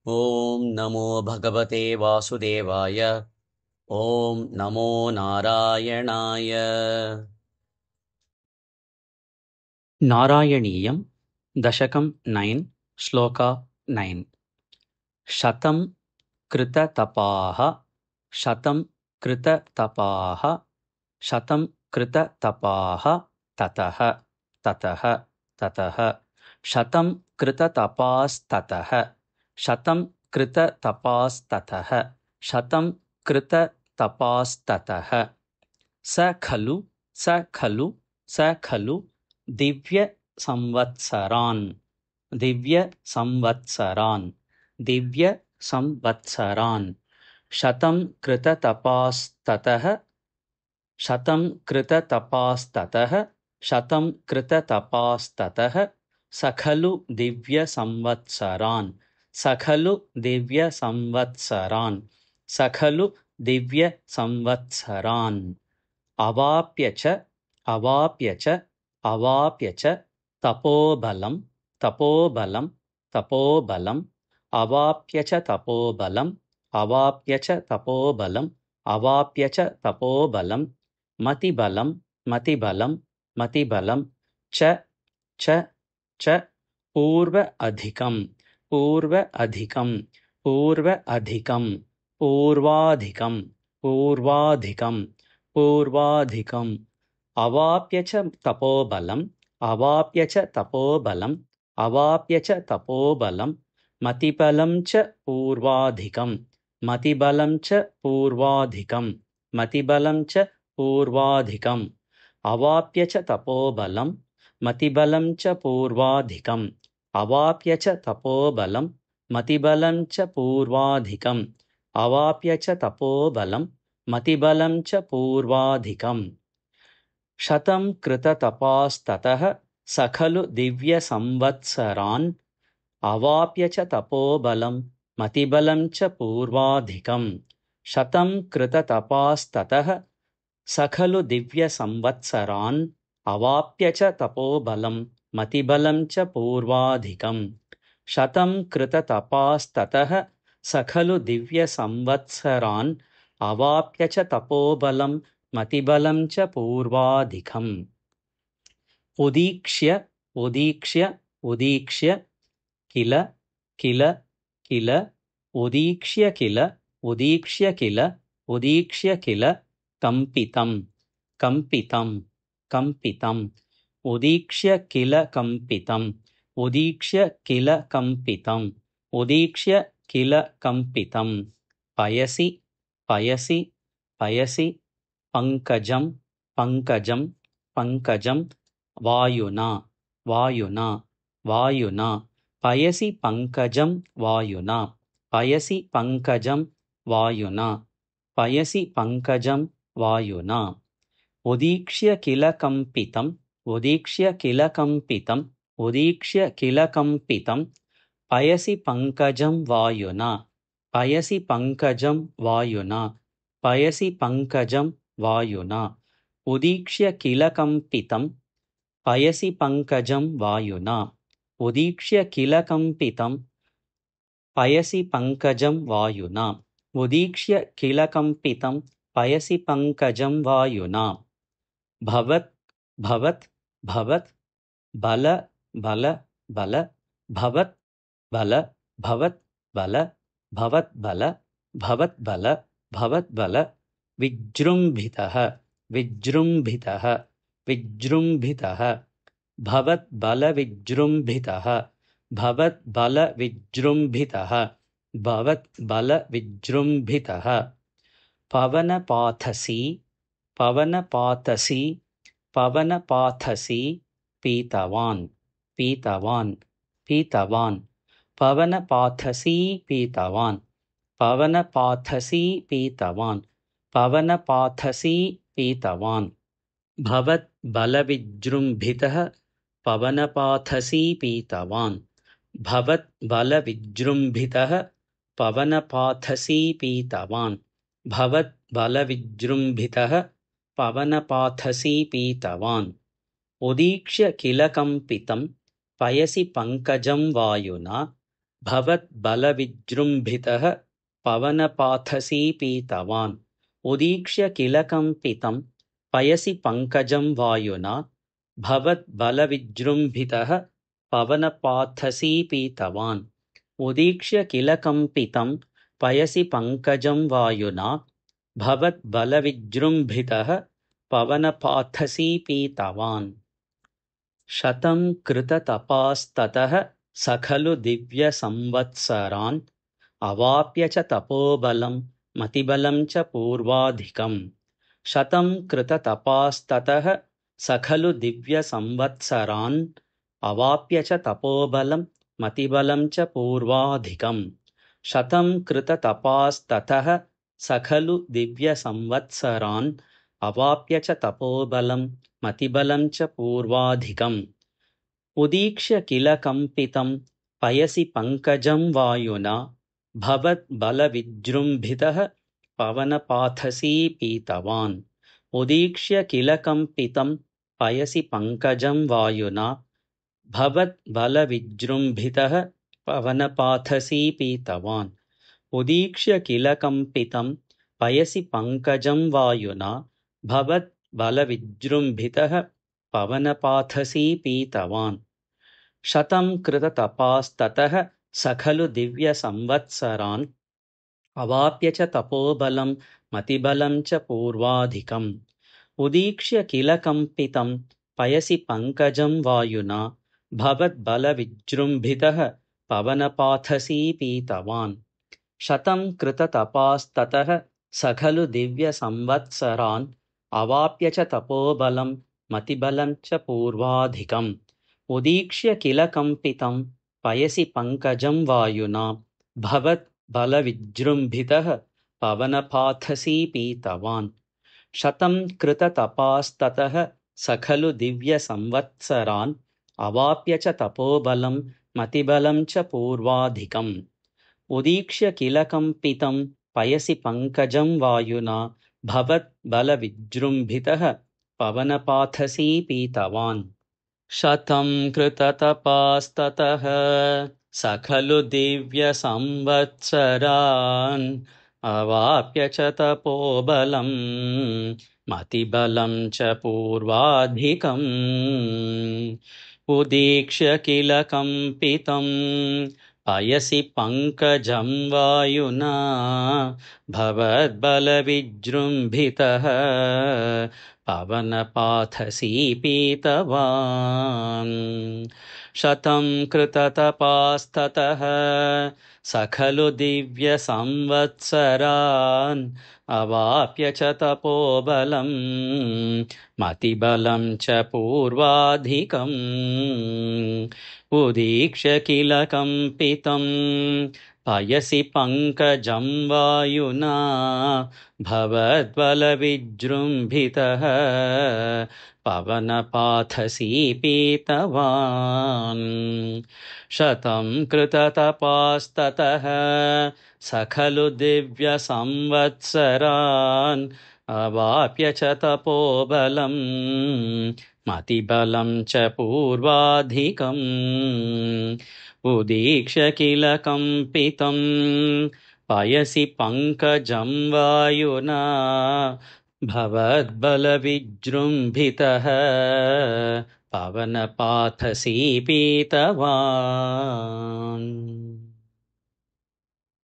ॐ नमो भगवते वासुदेवाय। ॐ नमो नारायणाय। नारायणीयं दशकं 9 श्लोका 9। शतं कृततपाः शतं कृततपाः शतं कृततपाः ततः ततः ततः शतं कृततपास्ततः शतं कृततपास्ततः शतं कृततपास्ततः स खलु स खलु स खलु दिव्य संवत्सरान् दिव्य संवत्सरान् दिव्य संवत्सरान् शतं कृततपास्ततः शतं कृततपास्ततः शतं कृततपास्ततः स खलु दिव्य संवत्सरान् स खलु दिव्य संवत्सरान् स खलु दिव्य संवत्सरान् अवाप्य च अवाप्य च अवाप्य च तपोबलं तपोबलं तपोबलं अवाप्य च तपोबलं अवाप्य च तपोबलं अवाप्य च तपोबलं मतिबलं मतिबलं मतिबलं च च च पूर्व अधिकं पूर्व अधिकं पूर्व अधिकं पूर्वाधिकं पूर्वाधिकं पूर्वाधिकम् अवाप्य च तपोबलम् अवाप्य च तपोबलम् अवाप्य च तपोबलं मतिबलं च पूर्वाधिकं मतिबलं च पूर्वाधिकं मतिबलं च पूर्वाधिकम् अवाप्य च तपोबलं मतिबलं च पूर्वाधिकम् अवाप्य च तपोबलं मतिबलं च पूर्वाधिकम् अवाप्य च तपोबलं मतिबलं च पूर्वाधिकम् शतं कृततपास्ततः स खलु दिव्यसंवत्सरान् अवाप्य च तपोबलं मतिबलं च पूर्वाधिकम् शतं कृततपास्ततः स खलु दिव्यसंवत्सरान् अवाप्य च तपोबलं मतिबलं च पूर्वाधिकम् शतं कृततपास्ततः स खलु दिव्यसंवत्सरान् अवाप्य च तपोबलं मतिबलं च पूर्वाधिकम् उदीक्ष्य उदीक्ष्य उदीक्ष्य किल किल किल उदीक्ष्य किल उदीक्ष्य किल उदीक्ष्य किल कम्पितं कम्पितं कम्पितम् उदीक्ष्य किल कम्पितम् उदीक्ष्य किल कम्पितम् उदीक्ष्य किल कम्पितं पयसि पयसि पयसि पङ्कजं पङ्कजं पङ्कजं वायुना वायुना वायुना पयसि पङ्कजं वायुना पयसि पङ्कजं वायुना पयसि पङ्कजं वायुना उदीक्ष्य किल कम्पितम् उदीक्ष्य किल कम्पितम् उदीक्ष्य किल कम्पितं पयसि पङ्कजं वायुना पयसि पङ्कजं वायुना पयसि पङ्कजं वायुना उदीक्ष्य किल कम्पितं पयसि पङ्कजं वायुना उदीक्ष्य किल कम्पितं पयसि पङ्कजं वायुना उदीक्ष्य किल कम्पितं पयसि पङ्कजं वायुना भवत् भवत् भवत् बल बल बल भवत् बल भवत् बल भवत् बल भवत् बल भवत् बल विजृम्भितः विजृम्भितः विजृम्भितः भवत् बल विजृम्भितः भवत् बल विजृम्भितः भवत् बल विजृम्भितः पवनपाथसी पवनपाथसी पवनपाथसी पीतवान् पीतवान् पीतवान् पवनपाथसी पीतवान् पवनपाथसी पीतवान् पवनपाथसी पीतवान् भवत् बलविजृम्भितः पवनपाथसी पीतवान् भवत् बलविजृम्भितः पवनपाथसी पीतवान् भवत् बलविजृम्भितः पवनपाथसी पीतवान् उदीक्ष्य किल कम्पितं पयसि पङ्कजं वायुना भवद्बलविजृम्भितः पवनपाथसी पीतवान् उदीक्ष्य किल कम्पितं पयसि पङ्कजं वायुना भवद्बलविजृम्भितः पवनपाथसी पीतवान् उदीक्ष्य किल कम्पितं पयसि पङ्कजं वायुना भवद्बलविजृम्भितः पवनपाथसी पीतवान् शतं कृततपास्ततः स खलु दिव्यसंवत्सरान् अवाप्य च तपोबलं मतिबलं च पूर्वाधिकम् शतं कृततपास्ततः स खलु दिव्यसंवत्सरान् अवाप्य च तपोबलं मतिबलं च पूर्वाधिकम् शतं कृततपास्ततः स खलु दिव्यसंवत्सरान् अवाप्य च तपोबलं मतिबलं च पूर्वाधिकम् उदीक्ष्य किल कम्पितं पयसि पङ्कजं वायुना भवद्बलविजृम्भितः पवनपाथसी पीतवान् उदीक्ष्य किल कम्पितं पयसि पङ्कजं वायुना भवद्बलविजृम्भितः पवनपाथसी पीतवान् उदीक्ष्य किल कम्पितं पयसि पङ्कजं वायुना भवद्बलविजृम्भितः पवनपाथसी पीतवान् शतं कृततपास्ततः स खलु दिव्यसंवत्सरान् अवाप्य च तपोबलं मतिबलं च पूर्वाधिकम् उदीक्ष्य किल कम्पितं पयसि पङ्कजं वायुना भवद्बलविजृम्भितः पवनपाथसी पीतवान् शतं कृततपास्ततः स खलु दिव्यसंवत्सरान् अवाप्य च तपोबलं मतिबलं च पूर्वाधिकम् उदीक्ष्य किल कम्पितं पयसि पङ्कजं वायुना भवद्बलविजृम्भितः पवनपाथसी पीतवान् शतं कृततपास्ततः स खलु दिव्यसंवत्सरान् अवाप्य च तपोबलं मतिबलं च पूर्वाधिकम् उदीक्ष्य किल कम्पितं पयसि पङ्कजं वायुना भवद्बलविजृम्भितः पवनपाथसी पीतवान् शतं कृततपास्ततः स खलु दिव्यसंवत्सरान् अवाप्य च तपोबलं मतिबलं च पूर्वाधिकम् उदीक्ष्य किल कम्पितं पयसि पङ्कजं वायुना भवद्बलविजृम्भितः पवनपाथसी पीतवान् शतं कृततपास्ततः स खलु दिव्यसंवत्सरान् अवाप्य च तपोबलं मतिबलं च पूर्वाधिकम् उदीक्ष्य किल कम्पितं पयसि पङ्कजं वायुना भवद्बलविजृम्भितः पवनपाथसी पीतवान् शतं कृततपास्ततः स खलु दिव्यसंवत्सरान् अवाप्य च तपोबलं मतिबलं च पूर्वाधिकम् उदीक्ष्य किल कम्पितं पयसि पङ्कजं वायुना भवद्बलविजृम्भितः पवनपाथसी पीतवान्